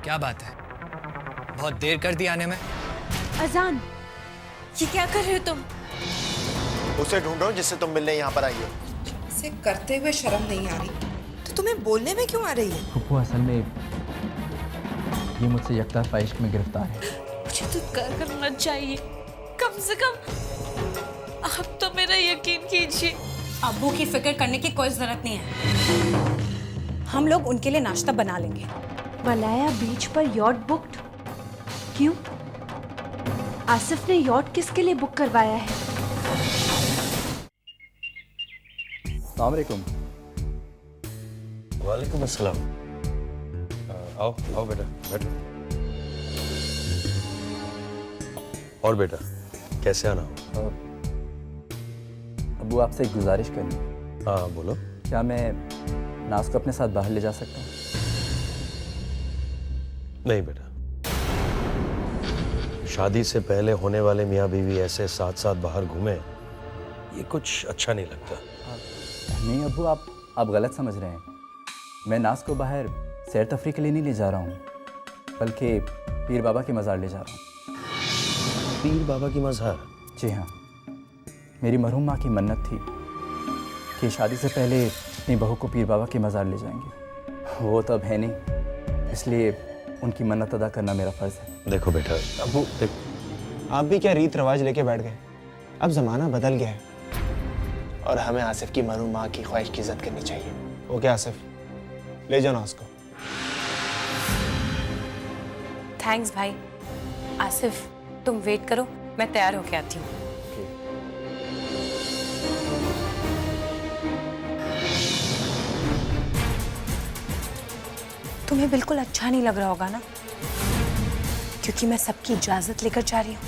क्या बात है, बहुत देर कर दी आने में। अजान, ये क्या कर रहे हो तुम? उसे ढूंढ रहा हूँ जिससे तुम मिलने यहाँ पर आई हो। इसे करते हुए शर्म नहीं आ रही तो तुम्हें बोलने में क्यों आ रही है? फुप्पू, असल में ये मुझसे यकतरफा इश्क में गिरफ्तार है। मुझे तो करना चाहिए, कम से कम आप तो मेरा यकीन कीजिए। अब्बू की फिक्र करने की कोई जरूरत नहीं है, हम लोग उनके लिए नाश्ता बना लेंगे। मलाया बीच पर यॉट बुक्ड? क्यों? आसिफ ने यॉट किसके लिए बुक करवाया है? अस्सलाम वालेकुम। वालेकुम अस्सलाम। आओ आओ बेटा, बैठो। और बेटा, कैसे आना हो? अब्बू, आपसे एक गुजारिश करनी। हाँ बोलो। क्या मैं नाज को अपने साथ बाहर ले जा सकता हूँ? नहीं बेटा, शादी से पहले होने वाले मियाँ बीवी ऐसे साथ साथ बाहर घूमे, ये कुछ अच्छा नहीं लगता। नहीं अब्बू, आप गलत समझ रहे हैं। मैं नाज को बाहर सैर तफरी के लिए नहीं ले जा रहा हूँ, बल्कि पीर बाबा की मज़ार ले जा रहा हूँ। पीर बाबा की मज़ार? जी हाँ, मेरी मरहूम माँ की मन्नत थी कि शादी से पहले अपनी बहू को पीर बाबा की मज़ार ले जाएंगे। वो तो अब है नहीं, इसलिए उनकी मन्नत अदा करना मेरा फ़र्ज़ है। देखो बेटा, अबू, आप भी क्या रीत रिवाज लेके बैठ गए? अब ज़माना बदल गया है और हमें आसिफ की मरहूम माँ की ख्वाहिश की इज्जत करनी चाहिए। ओके आसिफ, ले जाओ ना उसको। थैंक्स भाई। आसिफ, तुम वेट करो, मैं तैयार होके आती हूँ। तुम्हें बिल्कुल अच्छा नहीं लग रहा होगा ना, क्योंकि मैं सबकी इजाजत लेकर जा रही हूँ,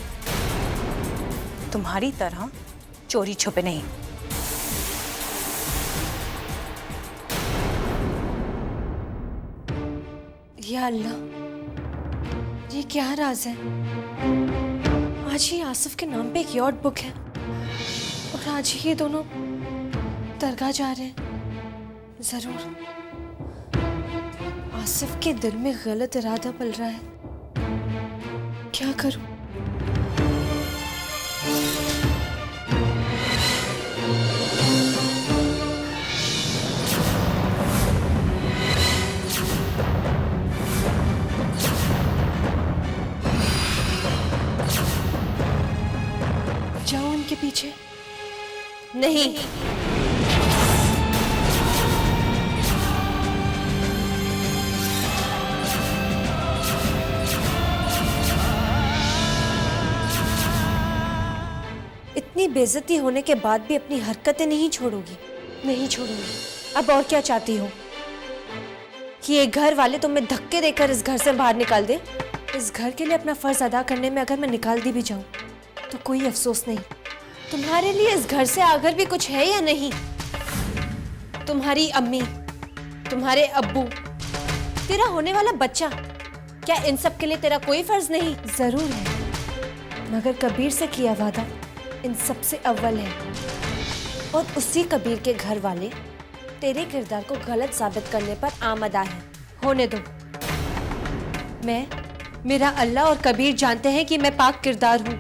तुम्हारी तरह चोरी छुपे नहीं। या अल्लाह, ये क्या राज है? आज ही आसिफ के नाम पे एक यॉट बुक है और आज ही ये दोनों दरगाह जा रहे हैं। जरूर आसिफ के दिल में गलत इरादा पल रहा है। क्या करूं? जाओ उनके पीछे? नहीं, इतनी बेइज्जती होने के बाद भी अपनी हरकतें नहीं छोड़ोगी? नहीं छोड़ूंगी। अब और क्या चाहती हो? कि ये घर वाले तुम्हें धक्के देकर इस घर से बाहर निकाल दे? इस घर के लिए अपना फर्ज अदा करने में अगर मैं निकाल दी भी जाऊं तो कोई अफसोस नहीं। तुम्हारे लिए इस घर से आकर भी कुछ है या नहीं? तुम्हारी अम्मी, तुम्हारे अब्बू, तेरा होने वाला बच्चा, क्या इन सब के लिए तेरा कोई फर्ज नहीं? जरूर है, मगर कबीर से किया वादा इन सबसे अव्वल है और उसी कबीर के घर वाले तेरे किरदार को गलत साबित करने पर आमदा है। होने दो। मेरा अल्लाह और कबीर जानते हैं कि मैं पाक किरदार हूँ।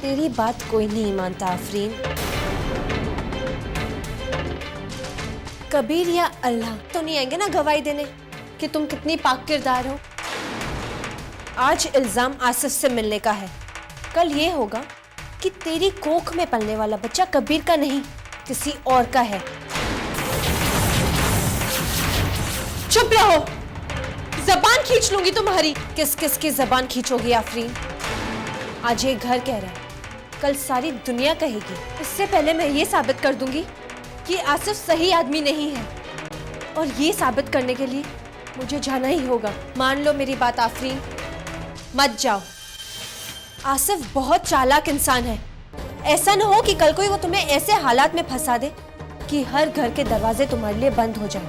तेरी बात कोई नहीं मानता आफरीन। कबीर या अल्लाह तो नहीं आएंगे ना गवाही देने कि तुम कितनी पाक किरदार हो। आज इल्जाम आसिफ से मिलने का है, कल ये होगा कि तेरी कोख में पलने वाला बच्चा कबीर का नहीं किसी और का है। चुप रहो, जबान खींच लूंगी तुम्हारी। किस किस की जबान खींचोगी आफरीन? आज ये घर कह रहा है, कल सारी दुनिया कहेगी। इससे पहले मैं ये साबित कर दूंगी कि आसिफ सही आदमी नहीं है और ये साबित करने के लिए मुझे जाना ही होगा। मान लो मेरी बात आफरीन, मत जाओ। आसिफ बहुत चालाक इंसान है। ऐसा ना हो कि कल कोई वो तुम्हें ऐसे हालात में फंसा दे कि हर घर के दरवाजे तुम्हारे लिए बंद हो जाएं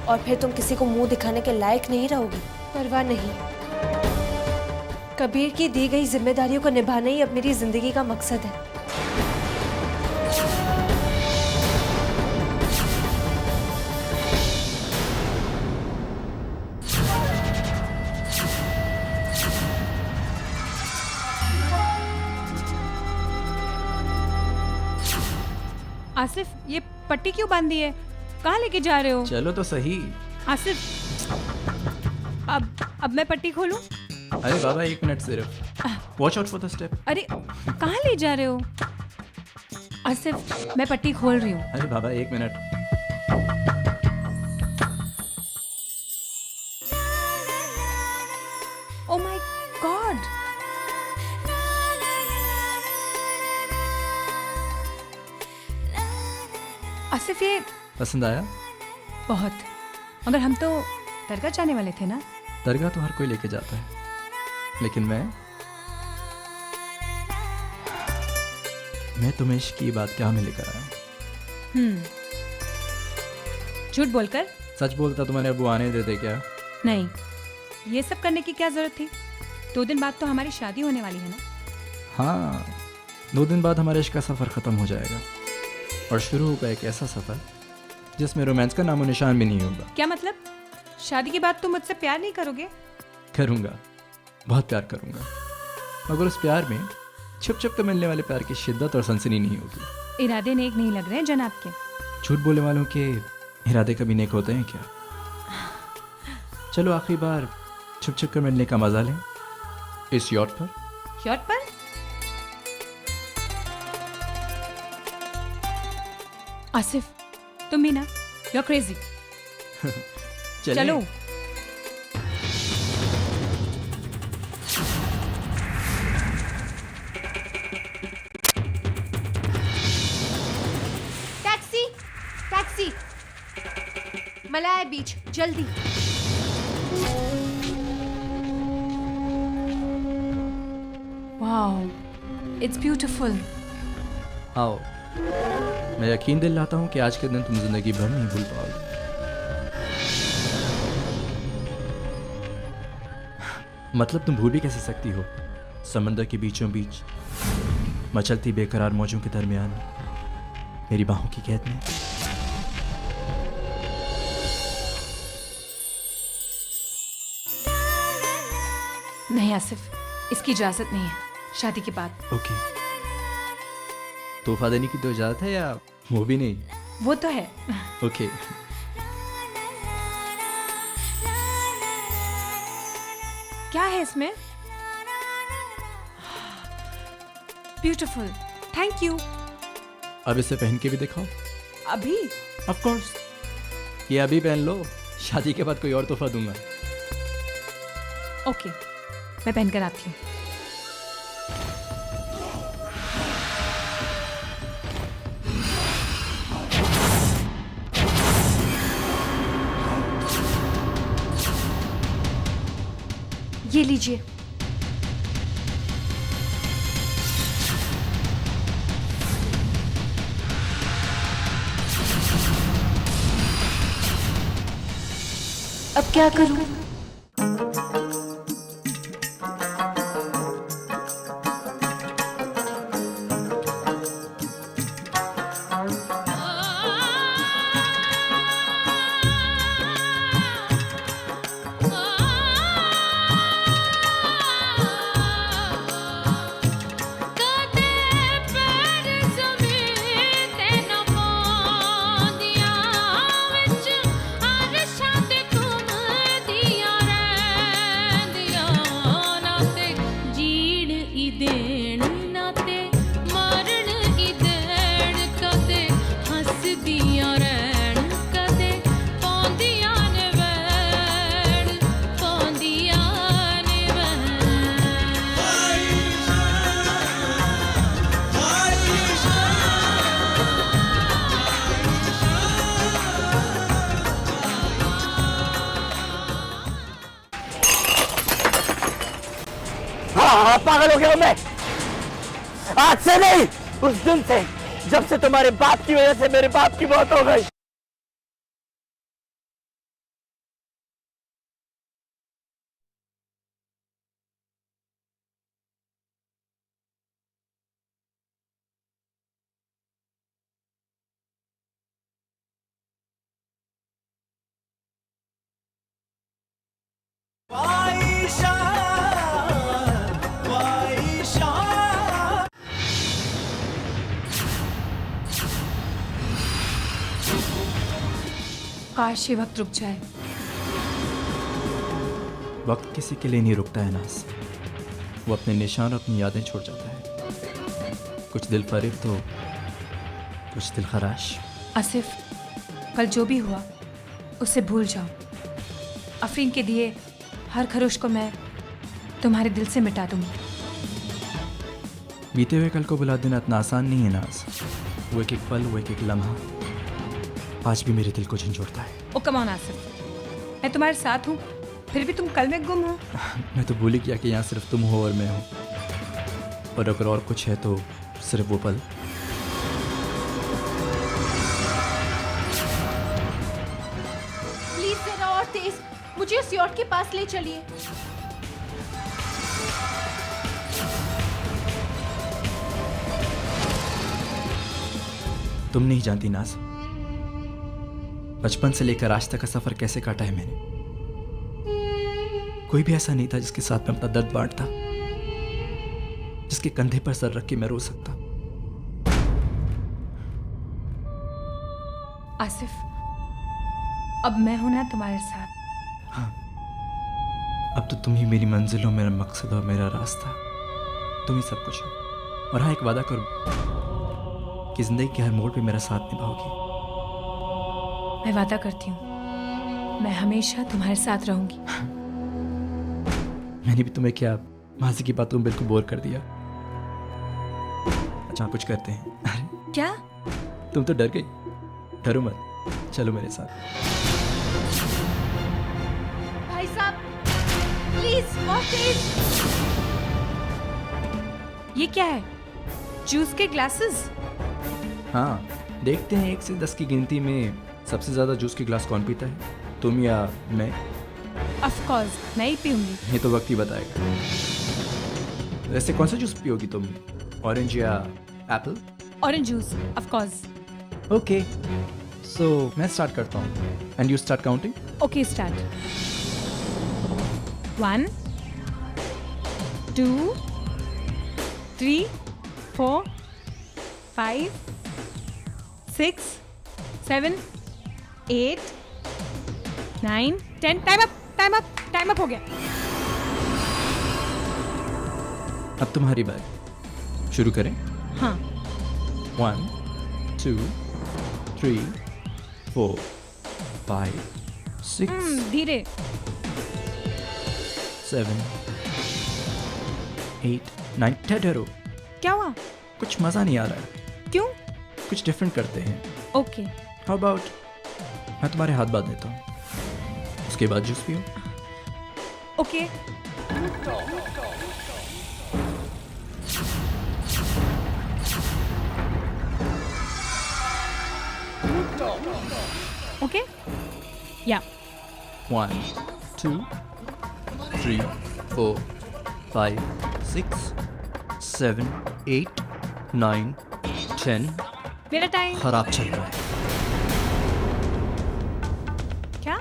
और फिर तुम किसी को मुंह दिखाने के लायक नहीं रहोगी। परवाह नहीं, कबीर की दी गई जिम्मेदारियों को निभाना ही अब मेरी जिंदगी का मकसद है। आसिफ, ये पट्टी क्यों बांधी है? कहाँ लेके जा रहे हो? चलो तो सही। आसिफ, अब मैं पट्टी खोलूं? अरे बाबा, 1 मिनट सिर्फ। Watch out for the step. अरे कहाँ ले जा रहे हो? आसिफ, मैं पट्टी खोल रही हूँ। अरे बाबा, 1 minute. Oh my God, Asif ये पसंद आया? बहुत। मगर हम तो दरगाह जाने वाले थे ना? दरगाह तो हर कोई लेके जाता है, लेकिन मैं तुम्हें इश्क की बात क्या में लेकर आया हूँ। झूठ बोलकर? सच बोलता तुम्हारे अबू आने देते क्या? नहीं, ये सब करने की क्या जरूरत थी? 2 दिन बाद तो हमारी शादी होने वाली है ना? हाँ, 2 दिन बाद हमारे इश्क का सफ़र ख़त्म हो जाएगा और शुरू होगा एक ऐसा सफ़र जिसमें रोमांस का नामो निशान भी नहीं होगा। क्या मतलब? शादी के बाद तुम मुझसे प्यार नहीं करोगे? करूँगा, बहुत प्यार करूँगा, मगर उस प्यार में छुप छुप कर मिलने वाले प्यार की शिद्दत और सनसनी नहीं होगी। इरादे नेक नहीं लग रहे हैं जनाब के। झूठ बोलने वालों के इरादे कभी नेक होते हैं क्या? चलो आखिरी बार छुप छुप कर मिलने का मजा लें इस यॉट पर। यॉट पर? आसिफ, तुम भी ना, you're crazy। चलो। टैक्सी, टैक्सी, मलाया बीच, जल्दी। Wow, it's beautiful. आओ, मैं यकीन दिलाता हूँ कि आज के दिन तुम जिंदगी भर नहीं भूल पाओगे। मतलब तुम भूल भी कैसे सकती हो? समंदर के बीचों बीच मचलती बेकरार मौजों के दरमियान मेरी बाहों की कैद में। नहीं आसिफ, इसकी इजाजत नहीं है शादी के बाद। ओके, तोहफा देने की तो इजाजत है या वो भी नहीं? वो तो है। ओके। क्या है इसमें? Beautiful, thank you. अब इसे पहन के भी दिखाओ। अभी? ऑफ कोर्स, ये अभी पहन लो, शादी के बाद कोई और तोहफा दूंगा। ओके, मैं पहन कर आती हूँ। ये लीजिए। अब क्या करूं? पागल हो गया हूं मैं। आज से नहीं, उस दिन से जब से तुम्हारे बाप की वजह से मेरे बाप की मौत हो गई। काश ये वक्त रुक जाए। वक्त किसी के लिए नहीं रुकता है नाज, वो अपने निशान और अपनी यादें छोड़ जाता है। कुछ दिल फरेब तो कुछ दिल खराश। आसिफ, कल जो भी हुआ उसे भूल जाओ। अफरीन के दिए हर खरोश को मैं तुम्हारे दिल से मिटा दूंगी। बीते हुए कल को भुला देना इतना आसान नहीं है नाज। वो एक एक पल, वो एक एक लम्हा आज भी मेरे दिल को झंझोड़ता है। ओ कम ऑन आसिफ, मैं तुम्हारे साथ हूँ, फिर भी तुम कल में गुम हो। मैं तो भूल ही गया कि यहाँ सिर्फ तुम हो और मैं हूँ, और अगर और कुछ है तो सिर्फ वो पल। प्लीज जरा और तेज, मुझे उस यॉट के पास ले चलिए। तुम नहीं जानती नाज, बचपन से लेकर आज तक का सफर कैसे काटा है मैंने। कोई भी ऐसा नहीं था जिसके साथ मैं अपना दर्द बांटता, जिसके कंधे पर सर रख के मैं रो सकता। आसिफ, अब मैं हूं ना तुम्हारे साथ। हाँ, अब तो तुम ही मेरी मंजिल हो, मेरा मकसद हो, मेरा रास्ता। तुम ही सब कुछ हो। और हाँ, एक वादा करो कि जिंदगी के हर मोड़ पे मेरा साथ निभाओगी। मैं वादा करती हूँ, मैं हमेशा तुम्हारे साथ रहूंगी। मैंने भी तुम्हें क्या माजी की बातों में बिल्कुल बोर कर दिया। अच्छा, कुछ करते हैं। अरे क्या? तुम तो डर गई। डरो मत, चलो मेरे साथ। भाई साहब, प्लीज और तेज। ये क्या है? जूस के ग्लासेस? हाँ, देखते हैं 1 से 10 की गिनती में सबसे ज्यादा जूस के ग्लास कौन पीता है, तुम या मैं? ऑफ कोर्स मैं ही पीऊंगी। ये तो वक्त ही बताएगा। वैसे कौन सा जूस पियोगी तुम, ऑरेंज या apple? Orange juice, of course. Okay, so मैं स्टार्ट करता हूँ and you start counting. Okay, start. 1 2 3 4 5 6 7 8 9 10। Time up, time up, time up हो गया। अब तुम्हारी बारी, शुरू करें? हाँ। 1 2 3 4 5 6 धीरे। 7 8 9। ठहरो, क्या हुआ? कुछ मजा नहीं आ रहा है। क्यों? कुछ डिफरेंट करते हैं। ओके। हाउ अबाउट मैं तुम्हारे हाथ बांध देता हूँ, उसके बाद जूस पियो। ओके। ओके, या। 1 2 3 4 5 6 7 8 9 10। मेरा टाइम खराब चल रहा है। क्या?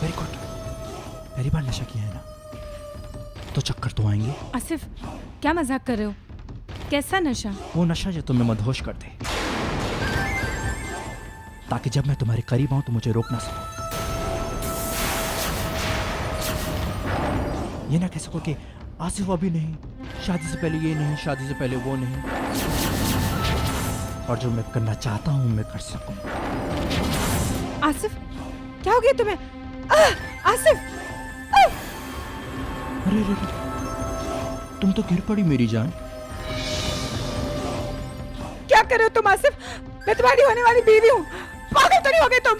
वेरी गुड, पहली बार नशा किया है ना, तो चक्कर तो आएंगे। आसिफ, क्या मजाक कर रहे हो? कैसा नशा? वो नशा जो तुम्हें मदहोश कर दे, ताकि जब मैं तुम्हारे करीब आऊं तो मुझे रोक ना सको। ये ना कह सको कि आसिफ अभी नहीं, शादी से पहले ये नहीं, शादी से पहले वो नहीं, और जो मैं करना चाहता हूं मैं कर सकूं। आसिफ, क्या हो गया तुम्हें? आसिफ! अरे अरे, तुम तो गिर पड़ी मेरी जान। क्या कर रहे हो तुम आसिफ? मैं तुम्हारी होने वाली बीवी हूँ। पागल तो नहीं हो गए तुम?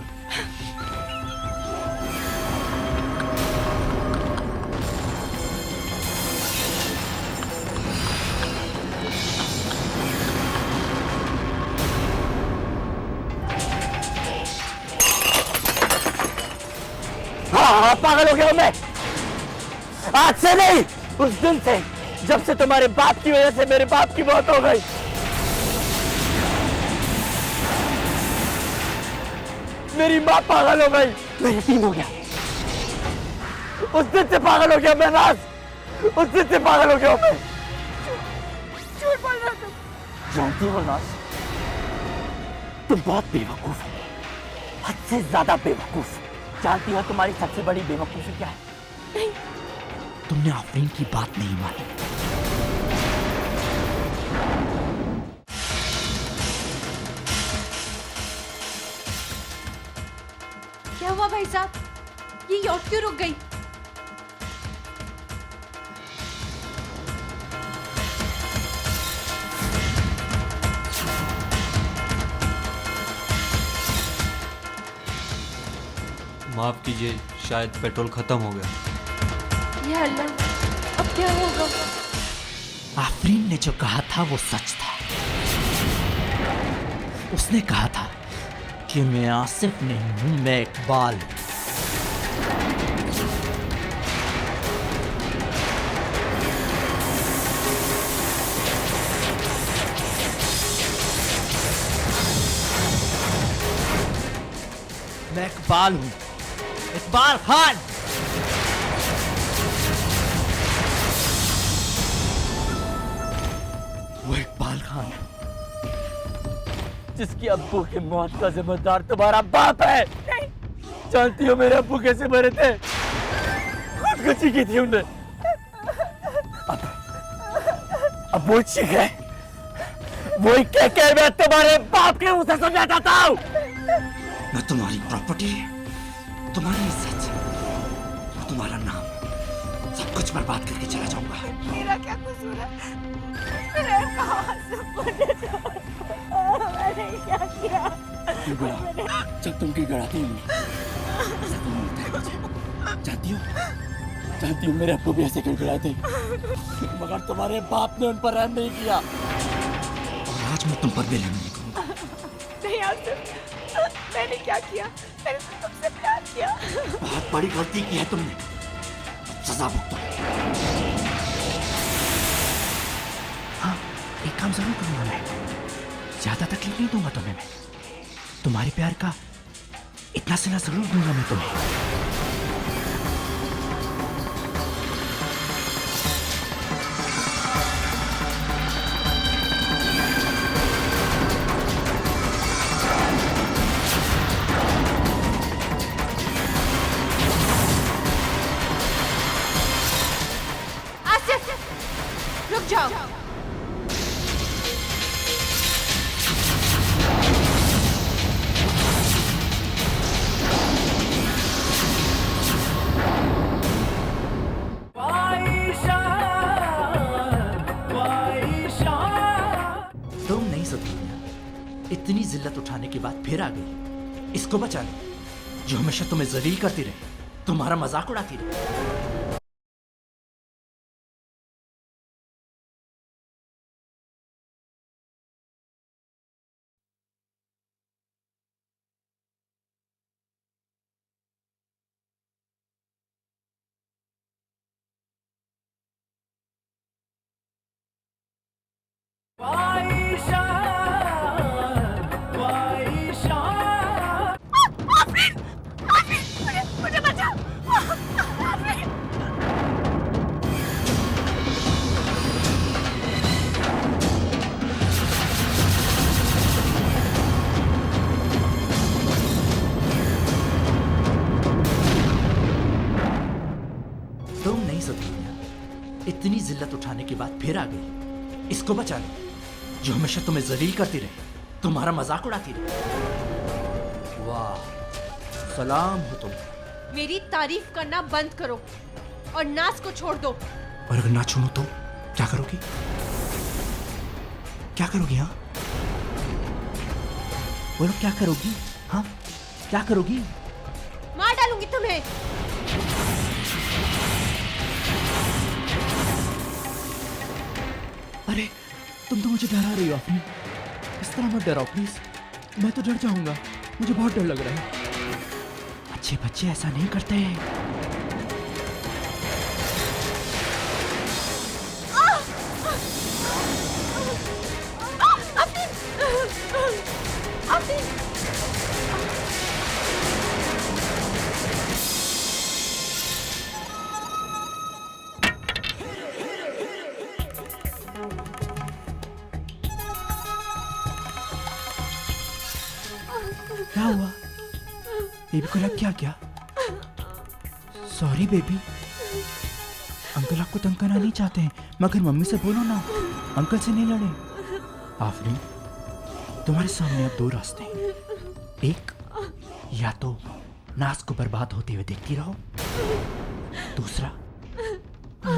हाँ, पागल हो गया हूं मैं। आज से नहीं, उस दिन से जब से तुम्हारे बाप की वजह से मेरे बाप की मौत हो गई। मेरी माँ पागल हो गई। मैं यतीम हो गया। उस दिन से पागल हो गया मैं नाज। उस दिन से पागल हो गया मैं। झूठ बोल रहा तुम। जानती हो नाज, तुम बहुत बेवकूफ हो, हद से ज्यादा बेवकूफ। जानती हो तुम्हारी सबसे बड़ी बेवकूफी क्या है? नहीं, तुमने आफरीन की बात नहीं मानी। क्या हुआ भाई साहब? ये यॉट क्यों रुक गई? माफ कीजिए, शायद पेट्रोल खत्म हो गया। या अल्लाह, अब क्या होगा? आफरीन ने जो कहा था वो सच था। उसने कहा था कि मैं आसिफ नहीं हूं, मैं इकबाल हूं। मैं इकबाल हूं, इकबाल खान। वो इकबाल खान जिसकी अब्बू की मौत का जिम्मेदार तुम्हारा बाप है। जानती हो मेरे अब्बू कैसे मरे थे? खुदकुशी की थी उन्हें। अब वो ठीक है, वही कह मैं तुम्हारे बाप के मुंह से सुनना चाहता हूं। मैं तुम्हारी प्रॉपर्टी, तुम्हारी इज्जत और तुम्हारा नाम सब कुछ बर्बाद करके चला जाऊंगा। मेरा क्या कसूर है? मैंने कहा मैंने क्या किया? जब तुम की गड़ाती हूँ जानती हो मेरे अब्बू भी ऐसे गिड़गिड़ाए थे, मगर तुम्हारे बाप ने उन पर रहम नहीं किया और आज मैं तुम पर भी रहम नहीं करूंगा। नहीं आसिफ, मैंने क्या किया? मैंने तो तुमसे प्यार किया। बहुत बड़ी गलती की है तुमने, सजा भुगतो। हाँ, एक काम जरूर करूंगा मैं, ज्यादा तकलीफ नहीं दूंगा तुम्हें। मैं तुम्हारे प्यार का इतना सिला जरूर दूंगा मैं तुम्हें। रुक जाओ। तुम नहीं सकती, इतनी जिल्लत उठाने के बाद फिर आ गई। इसको बचा लो जो हमेशा तुम्हें जलील करती रहे, तुम्हारा मजाक उड़ाती रहे। मुझे बचाओ। तुम नहीं सकती, इतनी जिल्लत उठाने के बाद फिर आ गई। इसको बचा लो जो हमेशा तुम्हें जलील करती रहे, तुम्हारा मजाक उड़ाती रहे। वाह, सलाम हो तुम। मेरी तारीफ करना बंद करो और नाज को छोड़ दो। और अगर ना छोड़ो तो क्या करोगी? क्या करोगी? हाँ बोलो, क्या करोगी? हाँ क्या करोगी? मार डालूंगी तुम्हें। अरे तुम तो मुझे डरा रही हो अपनी। इस तरह मत डराओ प्लीज, मैं तो डर जाऊंगा, मुझे बहुत डर लग रहा है। अच्छे बच्चे ऐसा नहीं करते हैं। क्या हुआ? बेबी को लग क्या? Sorry baby. अंकल आपको तंग करना नहीं चाहते हैं, मगर मम्मी से बोलो ना, अंकल से नहीं लड़े। आफरीन, तुम्हारे सामने अब दो रास्ते हैं। एक, या तो नाज को बर्बाद होते हुए देखती रहो, दूसरा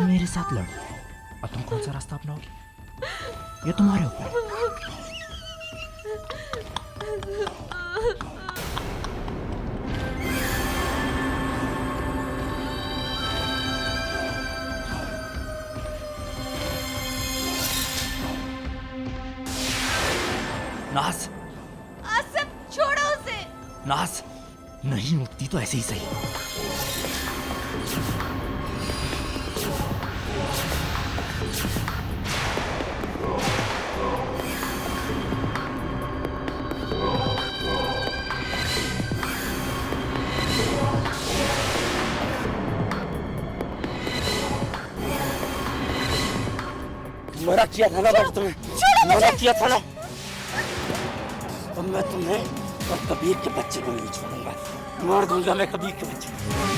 मेरे साथ लड़ो। और तुम कौन सा रास्ता अपनाओगी ये तुम्हारे ऊपर है। नाज, आसिफ छोड़ो उसे। नाज नहीं उठती तो ऐसे ही सही। मना किया था ना मैंने तुम्हें, मना किया था ना। अब मैं तुम्हें और कबीर के बच्चे को नहीं छोड़ूंगा, मार दूंगा मैं कबीर के बच्चे को।